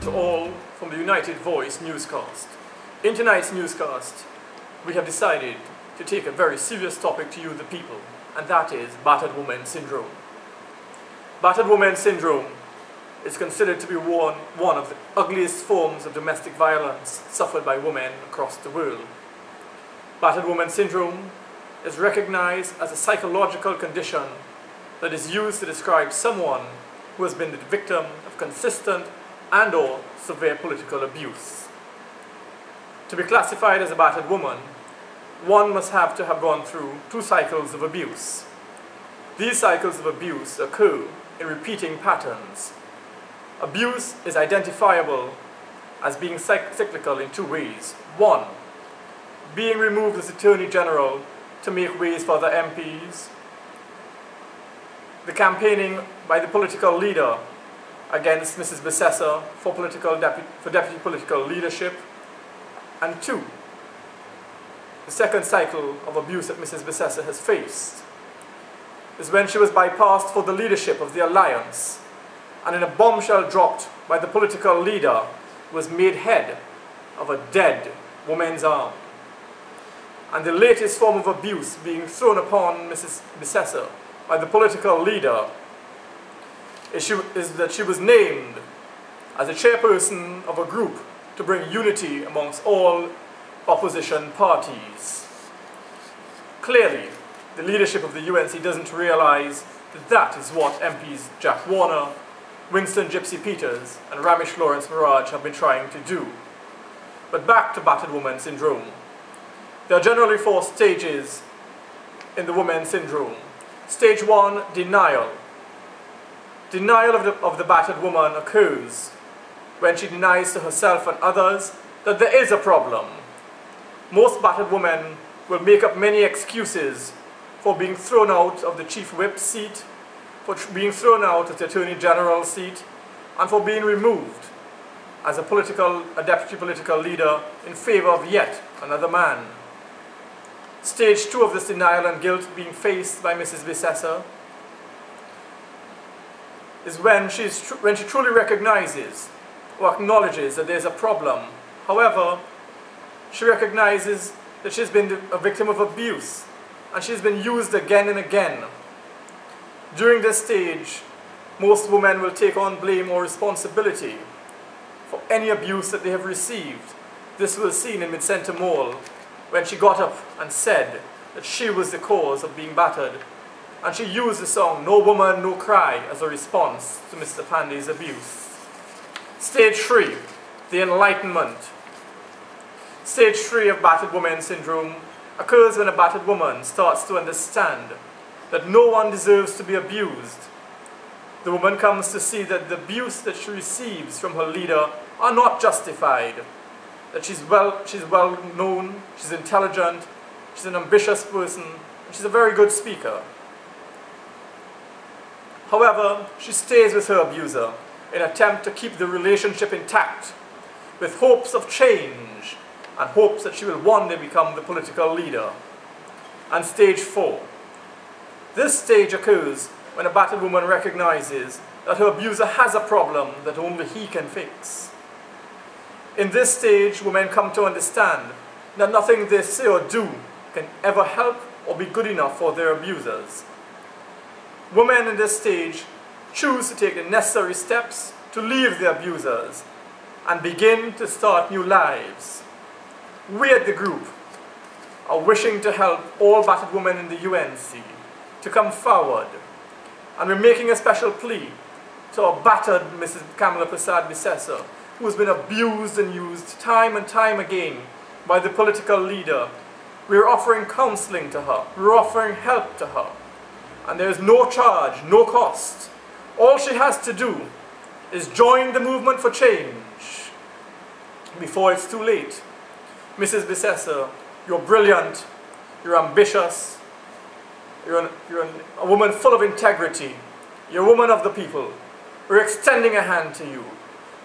to all from the United Voice newscast. In tonight's newscast, we have decided to take a very serious topic to you, the people, and that is battered woman syndrome. Battered woman syndrome is considered to be one of the ugliest forms of domestic violence suffered by women across the world. Battered woman syndrome is recognized as a psychological condition that is used to describe someone who has been the victim of consistent and/or severe political abuse. To be classified as a battered woman, one must have gone through 2 cycles of abuse. These cycles of abuse occur in repeating patterns. Abuse is identifiable as being cyclical in 2 ways. 1, being removed as Attorney General to make ways for the MPs, the campaigning by the political leader against Mrs. Bissessar for deputy political leadership, and 2, the second cycle of abuse that Mrs. Bissessar has faced is when she was bypassed for the leadership of the Alliance, and in a bombshell dropped by the political leader was made head of a dead woman's arm. And the latest form of abuse being thrown upon Mrs. Bissessar by the political leader is that she was named as a chairperson of a group to bring unity amongst all opposition parties. Clearly, the leadership of the UNC doesn't realize that that is what MPs Jack Warner, Winston Gypsy Peters, and Ramesh Lawrence Maraj have been trying to do. But back to battered woman syndrome. There are generally 4 stages in the woman syndrome. Stage 1, denial. Denial of the battered woman occurs when she denies to herself and others that there is a problem. Most battered women will make up many excuses for being thrown out of the chief whip seat, for being thrown out of the Attorney General seat, and for being removed as a deputy political leader in favor of yet another man. Stage 2 of this denial and guilt being faced by Mrs. Bissessar is when she truly recognizes or acknowledges that there's a problem. However, she recognizes that she's been a victim of abuse and she's been used again and again. During this stage, most women will take on blame or responsibility for any abuse that they have received. This was seen in Mid-Center Mall when she got up and said that she was the cause of being battered, and she used the song "No Woman, No Cry" as a response to Mr. Pandey's abuse. Stage 3, the enlightenment. Stage 3 of battered woman syndrome occurs when a battered woman starts to understand that no one deserves to be abused. The woman comes to see that the abuse that she receives from her leader are not justified, that she's well known, she's intelligent, she's an ambitious person, and she's a very good speaker. However, she stays with her abuser in an attempt to keep the relationship intact, with hopes of change and hopes that she will one day become the political leader. And stage 4. This stage occurs when a battered woman recognizes that her abuser has a problem that only he can fix. In this stage, women come to understand that nothing they say or do can ever help or be good enough for their abusers. Women in this stage choose to take the necessary steps to leave their abusers and begin to start new lives. We at the group are wishing to help all battered women in the UNC to come forward, and we're making a special plea to our battered Mrs. Kamala Prasad Bissessar, who has been abused and used time and time again by the political leader. We're offering counseling to her, we're offering help to her, and there is no charge, no cost. All she has to do is join the movement for change before it's too late. Mrs. Bissessar, you're brilliant, you're ambitious, you're a woman full of integrity, you're a woman of the people. We're extending a hand to you.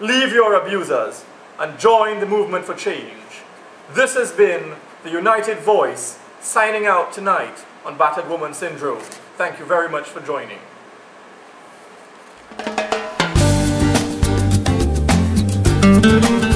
Leave your abusers and join the movement for change. This has been the United Voice signing out tonight on Battered Woman Syndrome. Thank you very much for joining. Thank you.